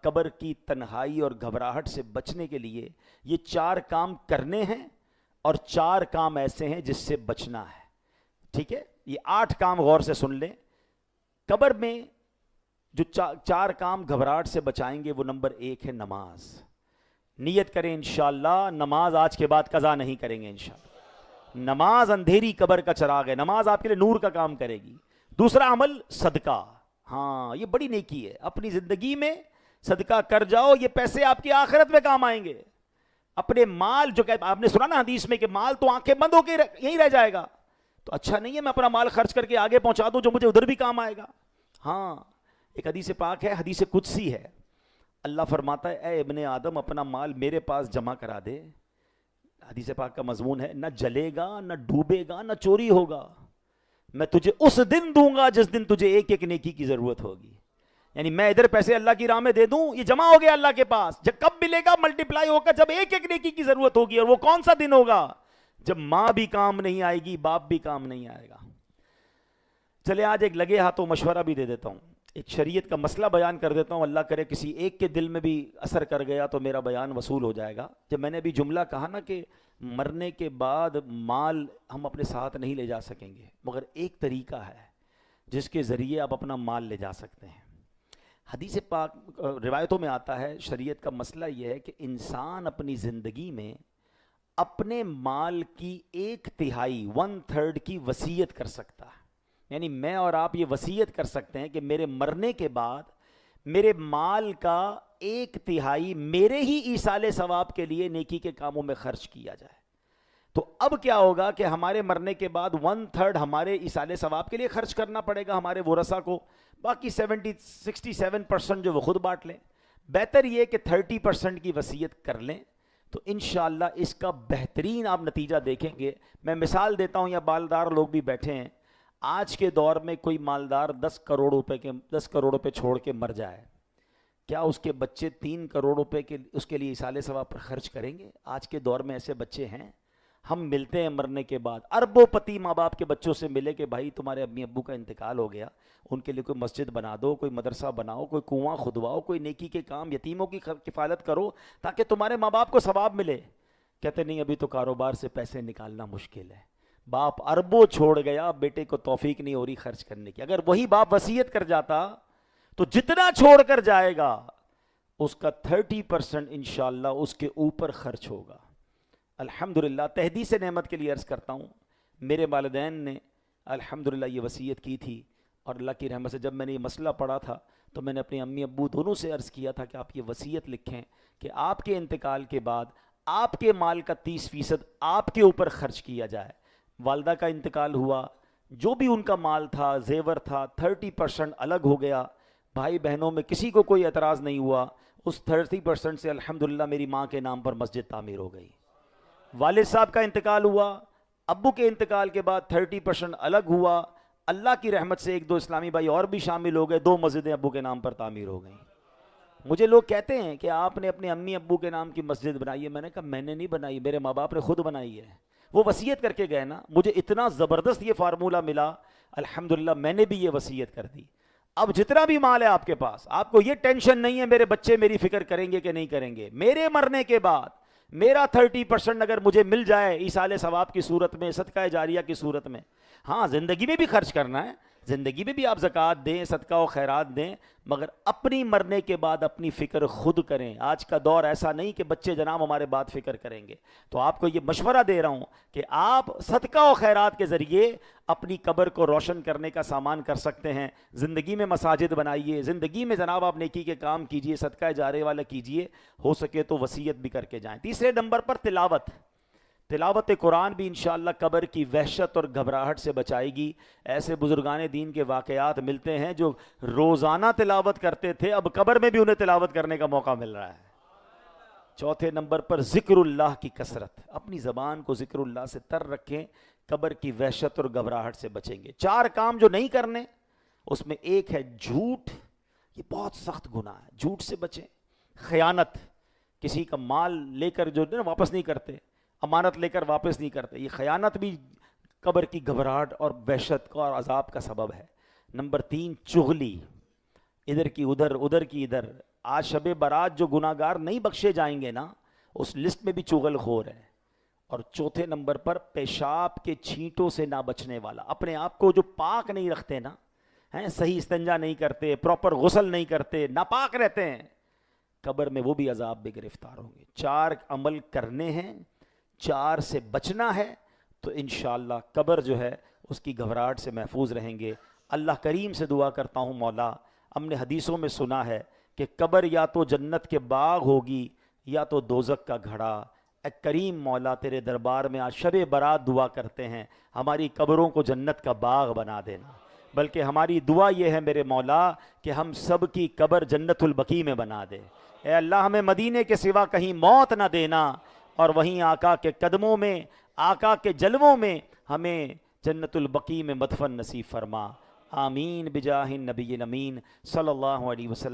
قبر کی تنہائی اور گھبراہٹ سے بچنے کے لیے یہ 4 کام کرنے ہیں اور 4 کام ایسے ہیں جس سے بچنا ہے. ٹھیک ہے, یہ 8 کام غور سے سن لیں. قبر میں جو 4 کام گھبراہٹ سے بچائیں گے وہ نمبر 1 ہے نماز. نیت کریں انشاءاللہ نماز آج کے بعد قضا نہیں کریں گے انشاءاللہ. نماز اندھیری قبر کا چراغ ہے, نماز آپ کے لیے نور کا کام کرے گی. دوسرا عمل صدقہ. ہاں یہ بڑی نیکی ہے, اپنی زندگی میں صدقہ کر جاؤ, یہ پیسے آپ کی آخرت میں کام آئیں گے. اپنے مال, جو کہ آپ نے سنا نا حدیث میں کہ مال تو آنکھیں بند ہو کے یہیں رہ جائے گا, تو اچھا نہیں ہے میں اپنا مال خرچ کر کے آگے پہنچا دوں جو مجھے ادھر بھی کام آئے گا. ہاں ایک حدیث پاک ہے, حدیث قدسی ہے, اللہ فرماتا ہے اے ابن آدم اپنا مال میرے پاس جمع کرا دے. حدیث پاک کا مضمون ہے, نہ جلے گا نہ ڈوبے گا نہ چوری ہوگا, میں تجھے اس دن دوں گا جس دن تجھے ایک ایک نیکی کی ضرورت ہوگی. یعنی میں ادھر پیسے اللہ کی راہ میں دے دوں, یہ جمع ہو گیا اللہ کے پاس, جب کب ملے گا ملٹیپلائی ہوگا جب ایک ایک نیکی کی ضرورت ہوگی. اور وہ کون سا دن ہوگا؟ جب ماں بھی کام نہیں آئے گی, باپ بھی کام نہیں آئے گا. چلے آج ایک لگے ہاتھوں مشورہ بھی دے دیتا ہوں, ایک شریعت کا مسئلہ بیان کر دیتا ہوں, اللہ کرے کسی ایک کے دل میں بھی اثر کر گیا تو میرا بیان وصول ہو جائے گا. جب میں نے ابھی جملہ کہا نا کہ مرنے کے بعد مال ہم اپنے ساتھ نہیں لے جا سکیں گے, مگر ایک طریقہ ہے جس کے ذریعے آپ اپنا مال لے جا سکتے ہیں. حدیث پاک روایتوں میں آتا ہے, شریعت کا مسئلہ یہ ہے کہ انسان اپنی زندگی میں اپنے مال کی 1/3 1/3 کی وصیت کر سکتا ہے. یعنی میں اور آپ یہ وصیت کر سکتے ہیں کہ میرے مرنے کے بعد میرے مال کا 1/3 میرے ہی ایصال ثواب کے لیے نیکی کے کاموں میں خرچ کیا جائے. تو اب کیا ہوگا کہ ہمارے مرنے کے بعد 1/3 ہمارے ایصال ثواب کے لیے خرچ کرنا پڑے گا ہمارے ورثاء کو, باقی 67% جو وہ خود بانٹ لیں. بہتر یہ کہ 30% کی وصیت کر لیں, تو انشاءاللہ اس کا بہترین آپ نتیجہ دیکھیں گے. میں مثال دیتا ہوں, یا بالدار لوگ بھی بیٹھے ہیں, آج کے دور میں کوئی مالدار 10 کروڑ روپے چھوڑ کے مر جائے, کیا اس کے بچے 3 کروڑ روپے کے اس کے لیے ایصال ثواب پر خرچ کریں گے؟ آج کے دور میں ایسے بچے ہیں. ہم ملتے ہیں مرنے کے بعد, اربوں پتی ماں باپ کے بچوں سے ملے کہ بھائی تمہارے امی ابو کا انتقال ہو گیا, ان کے لیے کوئی مسجد بنا دو, کوئی مدرسہ بناؤ, کوئی کنواں کھدواؤ, کوئی نیکی کے کام, یتیموں کی کفالت کرو تاکہ تمہارے ماں باپ کو ثواب ملے. کہتے نہیں ابھی تو کاروبار سے پیسے نکالنا مشکل ہے. باپ اربوں چھوڑ گیا, بیٹے کو توفیق نہیں ہو رہی خرچ کرنے کی. اگر وہی باپ وصیت کر جاتا تو جتنا چھوڑ کر جائے گا اس کا 30% انشاءاللہ اس کے اوپر خرچ ہوگا. الحمدللہ تحدیث نعمت کے لیے عرض کرتا ہوں, میرے والدین نے الحمدللہ یہ وصیت کی تھی, اور اللہ کی رحمت سے جب میں نے یہ مسئلہ پڑھا تھا تو میں نے اپنے امی ابو دونوں سے عرض کیا تھا کہ آپ یہ وصیت لکھیں کہ آپ کے انتقال کے بعد آپ کے مال کا 30% آپ کے اوپر خرچ کیا جائے. والدہ کا انتقال ہوا, جو بھی ان کا مال تھا, زیور تھا, 30% الگ ہو گیا. بھائی بہنوں میں کسی کو کوئی اعتراض نہیں ہوا. اس 30% سے الحمدللہ میری ماں کے نام پر مسجد تعمیر ہو گئی. والد صاحب کا انتقال ہوا, ابو کے انتقال کے بعد 30% الگ ہوا. اللہ کی رحمت سے 1-2 اسلامی بھائی اور بھی شامل ہو گئے, 2 مسجدیں ابو کے نام پر تعمیر ہو گئیں. مجھے لوگ کہتے ہیں کہ آپ نے اپنے امی ابو کے نام کی مسجد بنائی ہے. میں نے کہا میں نے نہیں بنائی, میرے ماں باپ نے خود بنائی ہے. وہ وصیت کر کے گئے نا, مجھے اتنا زبردست یہ فارمولہ ملا, الحمدللہ میں نے بھی یہ وصیت کر دی. اب جتنا بھی مال ہے آپ کے پاس, آپ کو یہ ٹینشن نہیں ہے میرے بچے میری فکر کریں گے کہ نہیں کریں گے. میرے مرنے کے بعد میرا 30% اگر مجھے مل جائے ایصال ثواب کی صورت میں, صدقہ جاریہ کی صورت میں, ہاں زندگی میں بھی خرچ کرنا ہے, زندگی میں بھی آپ زکوٰۃ دیں, صدقہ و خیرات دیں, مگر اپنی مرنے کے بعد اپنی فکر خود کریں. آج کا دور ایسا نہیں کہ بچے جناب ہمارے بعد فکر کریں گے. تو آپ کو یہ مشورہ دے رہا ہوں کہ آپ صدقہ و خیرات کے ذریعے اپنی قبر کو روشن کرنے کا سامان کر سکتے ہیں. زندگی میں مساجد بنائیے, زندگی میں جناب آپ نیکی کے کام کیجئے, صدقہ جاریہ والا کیجئے, ہو سکے تو وصیت بھی کر کے جائیں. تیسرے نمبر پر تلاوت قرآن بھی انشاءاللہ قبر کی وحشت اور گھبراہٹ سے بچائے گی. ایسے بزرگان دین کے واقعات ملتے ہیں جو روزانہ تلاوت کرتے تھے, اب قبر میں بھی انہیں تلاوت کرنے کا موقع مل رہا ہے. چوتھے نمبر پر ذکر اللہ کی کثرت, اپنی زبان کو ذکر اللہ سے تر رکھیں, قبر کی وحشت اور گھبراہٹ سے بچیں گے. 4 کام جو نہیں کرنے, اس میں ایک ہے جھوٹ, یہ بہت سخت گناہ ہے, جھوٹ سے بچیں. خیانت, کسی کا مال لے کر جو واپس نہیں کرتے, امانت لے کر واپس نہیں کرتے, یہ خیانت بھی قبر کی گھبراہٹ اور وحشت کا اور عذاب کا سبب ہے. نمبر 3 چغلی, ادھر کی ادھر ادھر کی ادھر, آج شب برات جو گناہگار نہیں بخشے جائیں گے نا، اس لسٹ میں بھی چغل خور ہے۔ اور چوتھے نمبر پر پیشاب کے چھینٹوں سے نہ بچنے والا، اپنے آپ کو جو پاک نہیں رکھتے نا، ہیں صحیح استنجا نہیں کرتے، پراپر غسل نہیں کرتے، ناپاک رہتے ہیں، قبر میں وہ بھی عذاب میں گرفتار ہوں گے۔ 4 عمل کرنے ہیں، 4 سے بچنا ہے، تو انشاءاللہ قبر جو ہے اس کی گھبراہٹ سے محفوظ رہیں گے۔ اللہ کریم سے دعا کرتا ہوں مولا، ہم نے حدیثوں میں سنا ہے کہ قبر یا تو جنت کے باغ ہوگی یا تو دوزخ کا گھڑا۔ اے کریم مولا، تیرے دربار میں آج شب برات دعا کرتے ہیں، ہماری قبروں کو جنت کا باغ بنا دینا۔ بلکہ ہماری دعا یہ ہے میرے مولا کہ ہم سب کی قبر جنت البقیع میں بنا دے۔ اے اللہ، ہمیں مدینے کے سوا کہیں موت نہ دینا، اور وہیں آقا کے قدموں میں، آقا کے جلووں میں ہمیں جنت البقیع میں مدفن نصیب فرما۔ آمین بجاہ النبی الامین صلی اللہ علیہ وسلم۔